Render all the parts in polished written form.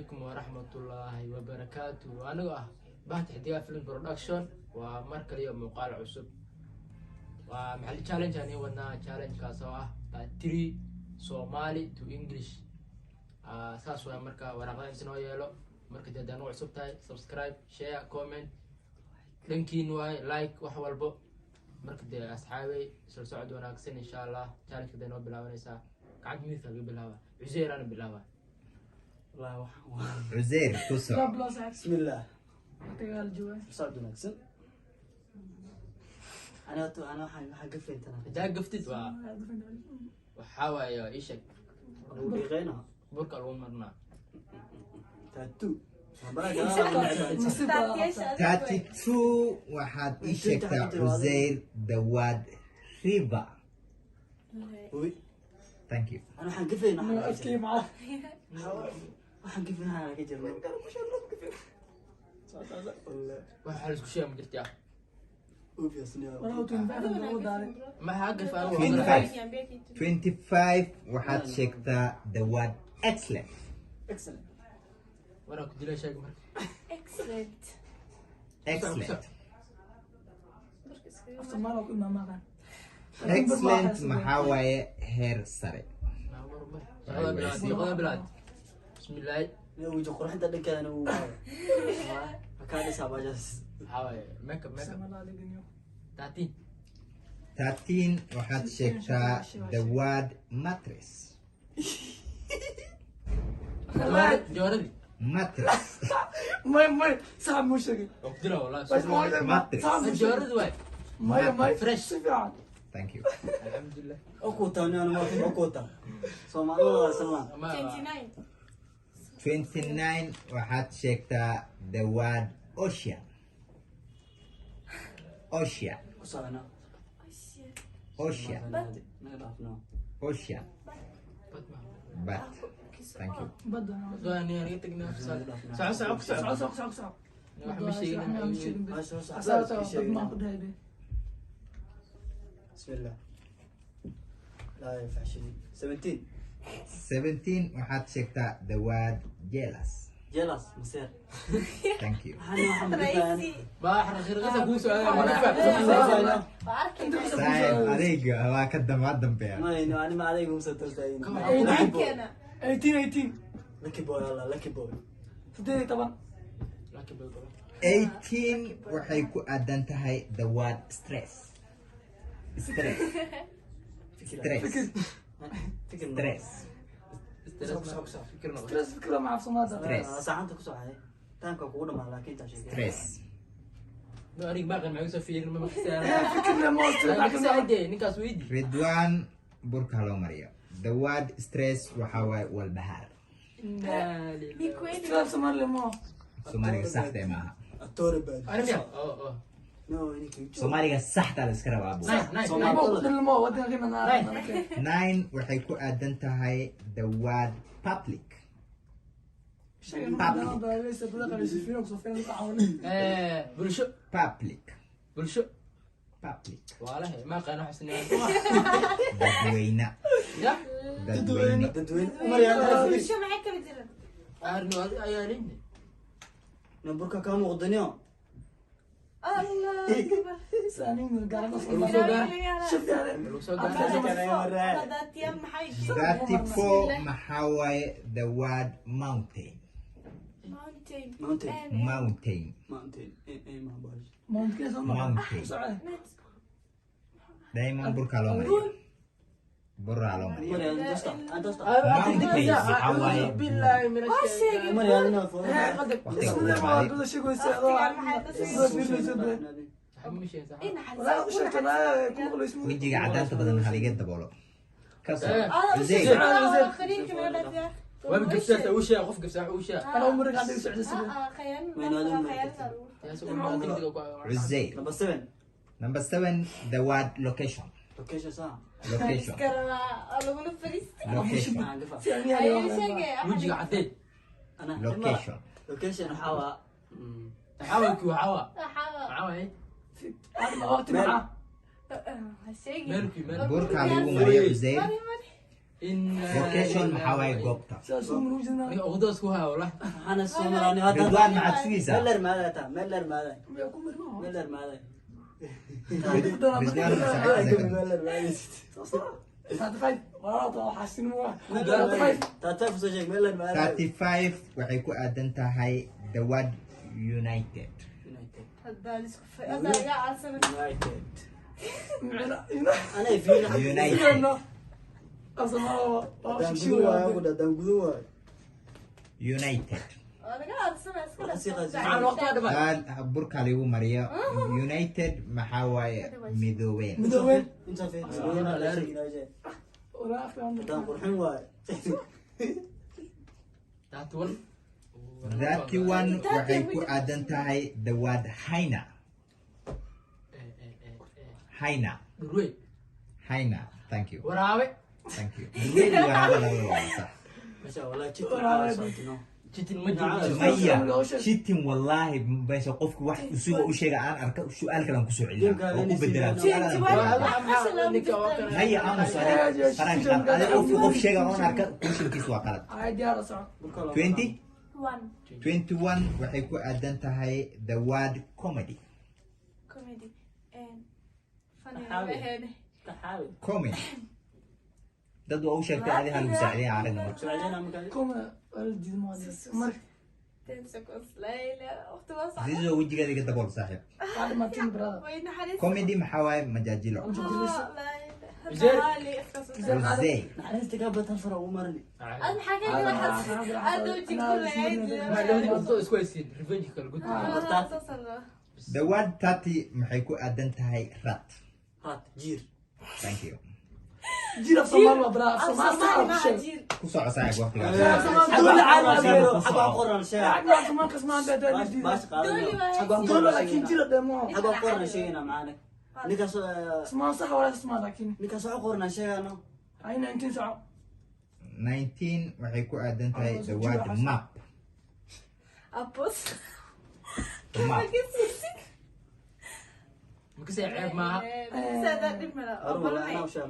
عليكم ورحمة الله وبركاته. أنا بحث حديقة فيلم برودكشن ومركز اليوم مقال عصب ومحل تشالنج يعني ودنا تشالنج كاسوا تري سومالي تو إنجليش أساس ويا مركز ورقة إنسان ويالو مركز جدنا عصب تاي سبسكرايب شير كومنت لينكين واي لايك وحول بو مركز أصحابي سلسعود وناقصين إن شاء الله تشالنج كده نوب بلاوي نسا قاعد مثل بلاوي عزير أنا بلاوي الله عزير كسر بسم الله تقال الجوال صعد ونكسل أنا حقفت أنا جا قفتت وحاوى يا إيشك ودي غينا بركة الأمرنا تاتو 32 واحد إيشك عزير دواد ريبا. وي Thank you. أنا حقفت أنا أسكي معاه حقفت أنا كجر وحال اسكو شيء مجرت يا وفي أصنع وأنا تنبأ بالموضوع ما حقف 25 واحد شكتا دواد excellent. إكسلنت وانا كنت لي شيء Excellent. أصلا ما لو كنا ما Excellent محاوية هير سري. يا بلاد بسم الله ويجي قرح أنت اللي كانوا مكان سابا جالس حاوي ميك اب 13 واحد شكتا دواد ماتريس. جوردي ماتريس. ما صعب مشكلة قلت له والله بس ما ماتريس. جورد واي ما فريش فعلا Thank you. الحمد لله أكوتا أنا ما في أكوتا سوما الله سلمان 29 واحد شكتا دواد ocean. Ocean. وصلنا Ocean. نعرفنا Ocean. But. Thank you. بدنا يعني انا قلت لك نفس ساعة مشي بسم الله لا ينفع شيء 17 17 واحد شكتا دواد jealous. جلس مسير Thank you. ما احنا غير ابو سؤال سايب عليك هو كدم عدم بيها. ما أنا ما عليكم ستة 18 لكي بوي يلا لكي بوي صدقني طبعا 18 waxay ku aadan tahay the word stress. Stress. فكرة مع صمادة Stress. ساعتك كسوعة تانك كونا مع لكن تاشي Stress. أريك باقي معي سفير ما فكرة موت لكن سعيدة نكاس ويدي Ridwan burka loo mariyo. The word stress waxa waay walbahaar. فكرة سمار لما Soomaaliga saxda maaha. التوري بعد أنا ميا أوه نو إنك Soomaaliga saxda la iska rabaa buu. نايس لما ودينا غير 9 waxay ku aadan tahay the word public. بلشو Public. بلشو Public. والله ما قانا حسني Dadweyne. يا Dadweyne. تدوين مريم شو معك بدرن أرنو هذه أيالين نبرك كانوا غدنيا الله أكبر ثاني من القرن شوف لو سوق هذا يم حي 34 maxaa waaye the word mountain. ماونتين Mountain. مانتين إيه ما باش ممكن Mountain. دايما burka loo mariyo. Burra loo mariyo. مريم دوستا أنت دوستا بالله من الشيطان مريم أنا فوق wejiga cadaanta badan haliga daboolo. Ka soo. خليك كمان وين قفزت وش يا قف قفزة وش يا انا عمرك عندي سعد سبيل يا سوق ما تقدر Uzair. نمبر 7 Number 7 the word location. لوكيشن ساعة Location. Location. وجهي عديد أنا Location. لوكيشن حوا حاول كيو حاول حاول ايه وقت معاه مالكي burka lagu mariyo Uzair location maxaa waaye goobta ساسو من وجهنا uqdoos ku haya wallah waxaana soo marani hadda ridwaan maxaad sugaysaa meller maada ta meller maada بيكون مرمى meller maada ridwaan masaaciid meller maada هذا فايد والله حاسين هو taata kusoo sheeg meller maada 35 waxay ku aadan tahay the word united هذا لسه هذا قاعد سنة united معنا anay fiina united أصلا dan gudu waayo ku dan gudu waayo united أنا قاعد سنة maxaa waqti waa dhammaad burka lagu mariyo united maxaa waaye midoobeen مدوين inta fiin ولا أخي عندك dan qurxin waayo that one that one waxay ku aadan tahay the word haina haina dhurwey haina thank you waraabe thank you Durweyn iyo waraabo labada waa sax masha Allah jidka waa saatino jitin ma jiro maya shitin wallahi meesha qofku wax isuga u sheega aan arka su'aal kale aan ku soo celiyo oo ku bedelaa maya aamus qaran qof sheega oo arka kushinkiisa waa qalad عادي هذا صح 20 21 waxay ku aadan tahay the word comedy كوميدي فني حاول. taxaawi comedy dad waa u sheegtay adiga lagu saacideeya aragna su'aalena markaa كم الجديد ما أدري مر تمسك ليلى أختي وصعب zizo wejigeeda iga dabool saaxiib بعد ما تيجي برادر وين حريص comedy maxaa waaye majaajilo زين. rosé naxariista ka badan fara u marni أنا حكيت لك هذا وجهك كله maxaa isku haysiin revenge kala gud the word 30 maxay ku aadan tahay rat rat jiir thank you جينا في صومال وبرا في صومال صعب شيء ku soco saaxiib waqtigaas xagga xagga qoran shay عقل صومال كسمان ده ده baas qaadana xagga دول qoran لكن جينا ده مو xagga qoran shayna maana ninkaas صومال صح ولا صومال لكن ninkaas oo qoran shayna أين أنت ساعة 19 waxay ku aadan tahay the word map أبوس map makasay ceeb maaha arwala shay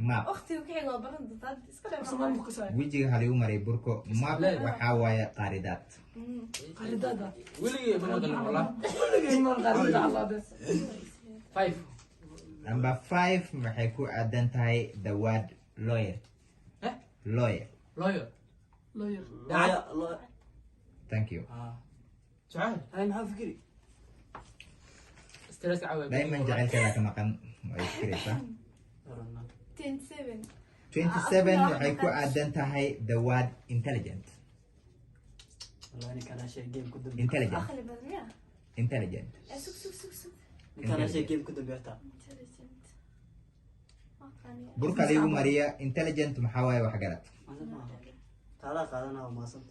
map أختي وكيعي وبرد صومال مكساي wejiga haligu maray burko map waxaa waaye qaaridaad قريدة ده weligay ma maqlin wallah كل جاي من قريدة على ده 5 number 5 waxay ku aadan tahay the word lawyer Eh? lawyer lawyer لوير thank you sucaal hay maxaa fikri stress caawa daiman jacaylkeeda ka maqan way fikiraysaa 27 27 waxay ku aadan tahay the word intelligent wallahi kana shay game ku dambe intelligent أخلي برمية intelligent سوق سوق سوق سوق kana shay game ku dambe ta intelligent ما ثانية burka ligu mariya intelligent maxaa waaye wax garad taala qaadana oo maasan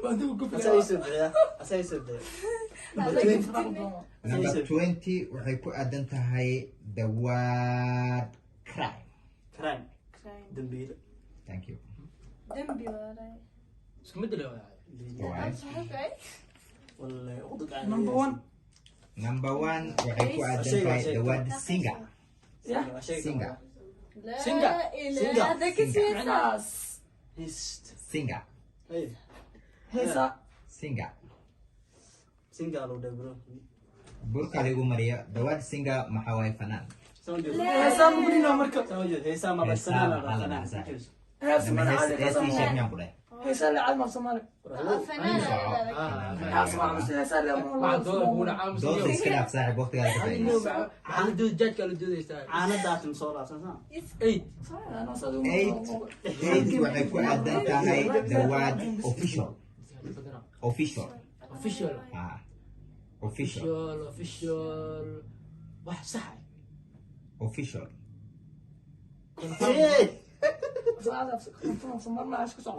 وهذا كفر asay soo biya number 20 waxay ku aadan tahay the word crime crime كرايم dambiile thank you دمبي وراي isku mid le Alright. wallahi udud نمبر 1 number 1 waxay ku aadan tahay the word singer يا singer لا سنجا. إله سنجا. هذا كثير ناس hist singer hey هيسا singer singa lo debro burka ligu mariya the word singer maxaa waaye fanaan sawjo هيسا مقولين مركب sawjo hesa ma basana la هيسا من عادي hees ii sheeg هيسا miyaan ku dhahay هيسا اللي عاد ما صومالي فنان اسمع بس هيسا اللي waxaa dooda kuuna doorta caamusiyo iska dhaaf saaxiib waqtigaada ka faa'iidayso maxaa la dooda jaajka la doodaysaa caana daatim soo raasana 8 انا صادق 8 waxay ku aadan tahay the word official official official ah official official wax sax official صمرنا عايش كسر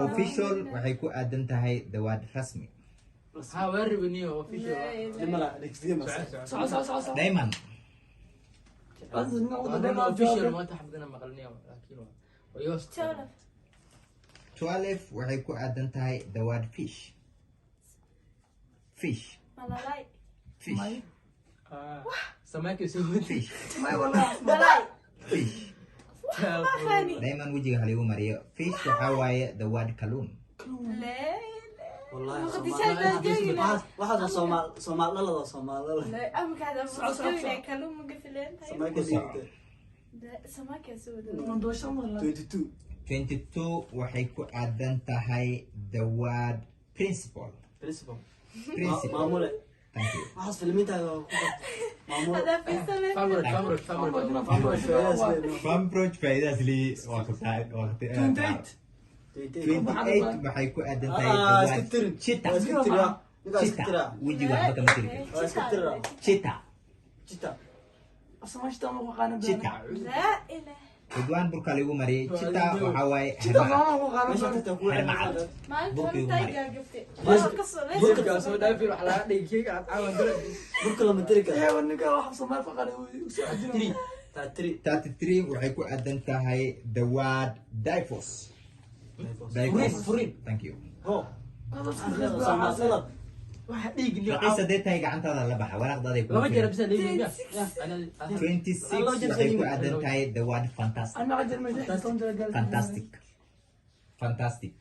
official waxay ku aadan tahay the word rasmi ha waa revenue official limala dexdima صح صح صح صح daiman بس نقطة دايما official ما تحبنا مقلنيها لكن ويوست 12 waxay ku aadan tahay the word fish fish ملالاي fish سماك يسوي fish ما والله ملالاي fish ثاني دايما وجهي هل يقوم مريو فيش وحواي the word kalluun لا والله ما قد Soomaali- شايف جاي واحد Soomaali لا Soomaali لا أمك هذا مستوي كلام مقفلين سماك What's ديك up? لا سماك يا سود من دوشان ولا 22 22 waxay ku aadan tahay the word principle principal principle maamule thank you waxaad filmintaada ku qortay maamule هذا في سنة Fambroch faa'iidaas lii waqti 28 28 waxay ku aadan tahay the iska word tirin cheetah waa iska tiraa ninkaa iska cheetah tiraa wejiga waxba kama tiri karo waa iska tiraa cheetah jita أصلا ما شتى مقانا cheetah لا إله ridwaan burka lagu mariyay cheetah waxa waaye شتى hermaca ما مقانا meesha tagtaa ku Har macad. ما أنت بوكي وأنت ومري. قاقفتي بس- قصة burka soo dhaafi wax laga dhigi keega aad caawan dalad burka lama tiri kara إيه والنقا واحد صومال فقال وساعدني taa tiri 33 waxay ku aadan tahay the word divorce divorce furin thank you ho هذا Soomaali waxa dhiig liyo raqiisa dee tahay gacantaada la baxa waraaqdaada ku laba jeer bisa dhiig liyo 26 waxay ku aadan tahay the word fantastic أنا عجل ما يحس fantastic fantastic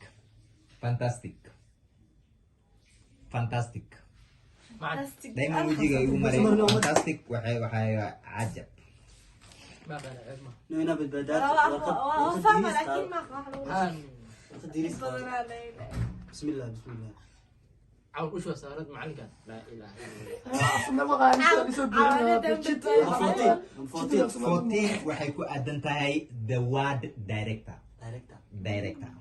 fantastic fantastic دايما وجهي يقول مريم fantastic waxay عجب ما قال ما نوينا بالبدات فاهمة لكن ما قاعد ديريس بسم الله بسم الله عاود وش صارت معلقه لا اله الا الله أصلا ما قاعد يسوي فوتين 14 waxay ku aadan tahay the word director دايركتا director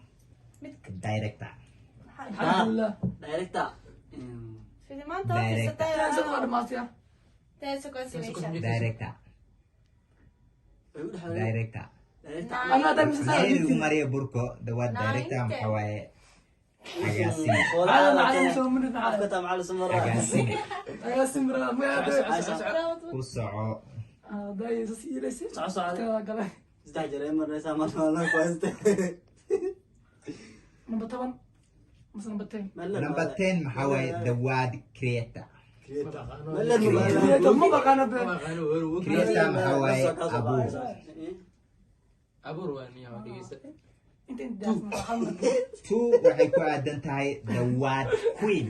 director الحمد لله دايركتا في ما أنت في كان سوى ستة ما فيها تاسو كونسيميشن director director أنا دائما Mary سأسأل Maria Burko the word director waxa waaye agaasime أنا معلم شو من تعال كنت مع السمرة agaasime يا سمرة ما ku soco داي سيرة سيرة قال استعجل مرة سامر ما كويس نمبر 7 مثلا نمبر 10 number 10 waxa waaye the word creator ما بقى أنا creator waxa waaye abuur ابو رواني يا دقيقه أنت محمد 2 waxay ku aadan tahay the word queen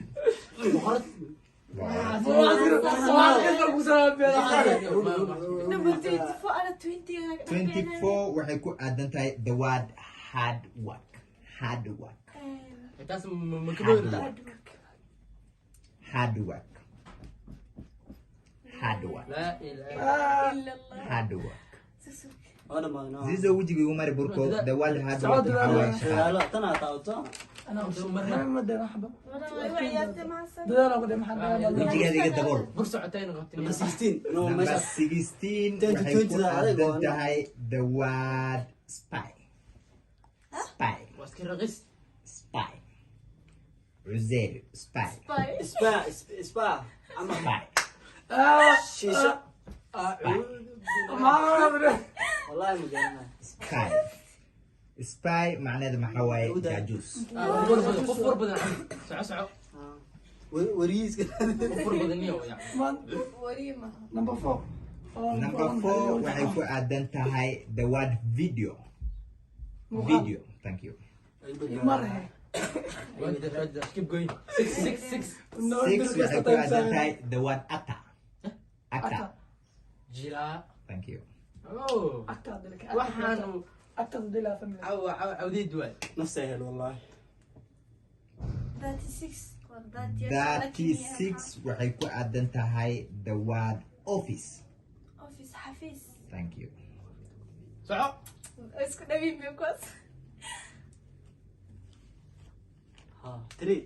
نمبر 24 أنا 20 24 waxay ku aadan tahay the word hard work hard work انت hard مكبر work hard work hard work لا اله إلا الله hard work أنا ما أنا zizo wujigi ugu mari burko the word hard work waxa waaye shaqo لا تنا تعوتها أنا ما بدي مرحبا وعيادة مع السلامة ده أنا قدام حد wejigeeda iga dabool برص عتين غطي بس 16 إنه number ماشي 16 10 to waxay 20 ku da adag aadan oo tahay the word spy spy واسكر رغس spy عزير spy باي اسباع اسباع عم spy شيشة ما أدري والله مجنن spy spy معناته maxaa waaye jaajuus قفر بدن سعو سعو وريس قفر بدن يو يعني ما وريمة نمبر 4 number 4 waxay ku aadan tahay the word video video thank you مرة keep going 6 6 waxay ku aadan tahay the word actor actor جيلا thank you اوه أكتر ذلك وحن أكتر ذلك فمي عودي الدول نفسه هل والله 36 36 waxay ku aadan tahay the word office أوفيس حفيز thank you سعو اسكت أبي بيكوس ها 3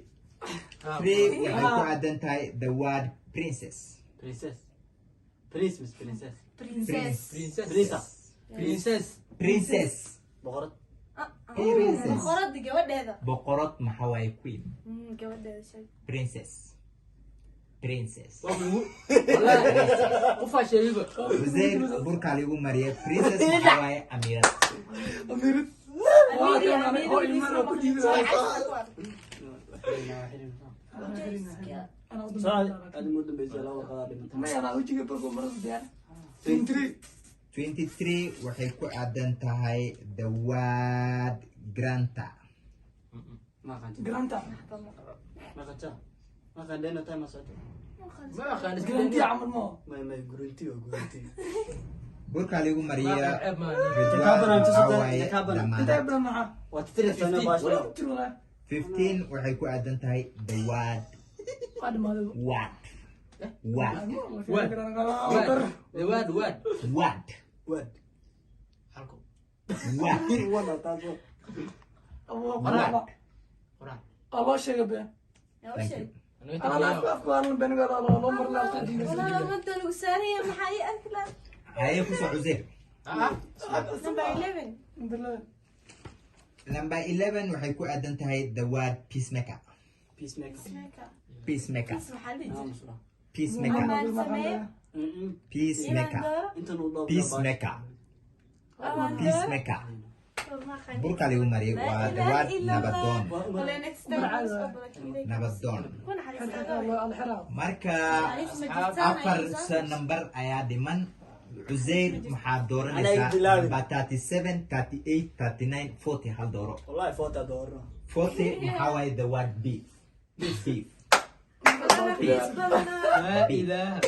3 waxay ku aadan tahay the word princess برنسس برنس مش برنسس برنسيس برنسس princess بغرت princess خرد جواد هذا boqorad maxaa waaye queen جواد هذا شيء princess princess والله قفا شريبه وزير burkaa lagu mariyay princess maxaa waaye amiirad أميرة أميري أنا أميري هو إيمان أكو دي أنا صار المدن بيجي لا وقال ما أنا وجهي برضو مرة بدي 23 23 waxay ku aadan tahay the word granta. ما كان جرانتا ما كان ما كان لنا تايم صوته ما خان جرانتي عمل مو ما يقولنتي وقولنتي burka lagu mariya تكابر أنت صدق Hawaii تكابر انت dhammaan. ابن معاه وتترف أنا باش ولا تروح 15 waxay ku aadan tahay the word بعد ما له what. What. واد واد What. ود halko What. والله تازو قران الله شيء به Thank you. انا لا افكار بين قال الله مر لا تدين والله ما انت الوسارية محاي اكلة Haye ku soo Uzair. نمبر 11 الحمد لله Number 11 waxay ku aadan tahay the word peacemaker. بيس ميك Peacemaker. اسم محلي نعم صراحة Peacemaker. أمان سمير Peacemaker. انت نوضب Peacemaker. أمان Peacemaker. ما خلي burka lagu mariya waa the word nabadoon. ولا next time Nabadoon. كون حريص الحرام Marka afar number ayaa dhiman. Uzair maxaa dooranaysaa number 37, 38, 39, 40 hal dooro. والله فوت دور 40 maxaa waaye the word beef. Beef. لا اله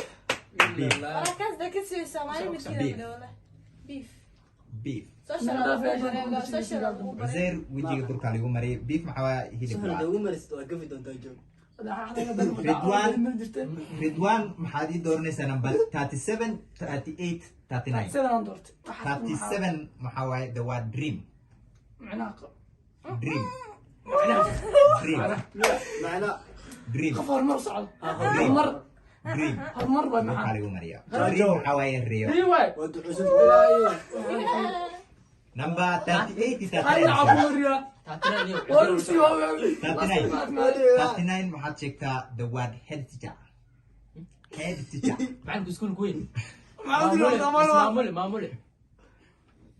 الا الله أنا كذا كسر سامعني من كذا ولا بيف Beef. سوشيال Uzair wejiga burka lagu mariya. Beef maxaa waaye hilib سهل waa. دوو مرست وقفت انت جو Ridwan maxaad ii dooranaysaa number 37, 38, 39. سنة دورت 37 maxaa waaye the word dream. عناق Dream. Dream. معنا Dream. خفر مر صعد Dream. مر Dream. هالمر burka معاه lagu mariya. Dream maxaa waaye riyo. ايوه ودو عزم Number 38 هاي 39. عبور يا تعطينا اليوم ورسي هو 39 waxaad sheegtaa the word head teacher. Head teacher. معك سكول كوين ما ادري والله ما معمولة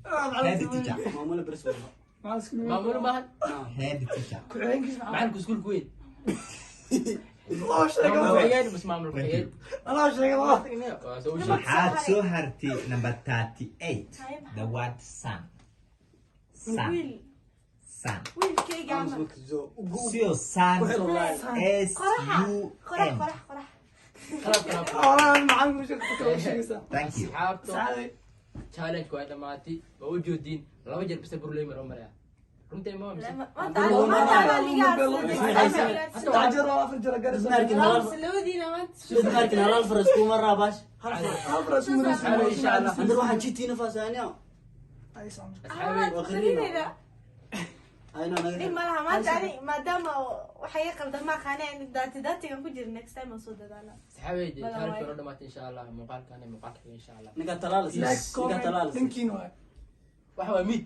Head teacher. معمولة برس والله ما اسكت معمولة ما Head teacher. كعين كيف معك سكول كوين الله شيء معمولة عيال بس معمولة عيال الله شيء الله Waxaad soo hartay number 38 the word sun. Sun. ويل Sun. ويل كي قاعد اسمك زو Sio sun. S U قرح N. قرح قرح خلاص انا معك مش كل شيء Thank you. asxaabta سعادة challenge waa dhamaatay waa u joodiin laba jeer basta burley mar maraya runtii ma لا amsa ما تعال ما تعال اللي قاعد تعجر وافرجر قرص لكن سلودي ما شوف لكن على الفرس كل مرة باش افرج من ان شاء الله عند واحد جيتي نفس ثانية اي سامر asxaabi أنا إيه ما لها ما تعني ما دام وحقيقة قبل ما خانة يعني داتي كان كوجر next time أصود هذا asxaabi challenge waa dhamaatay insha Allah muuqaalkan muuqaalka insha Allah نقطة تلالس لايك نقطة كومنت تلالس لينكين واي waxa waa mid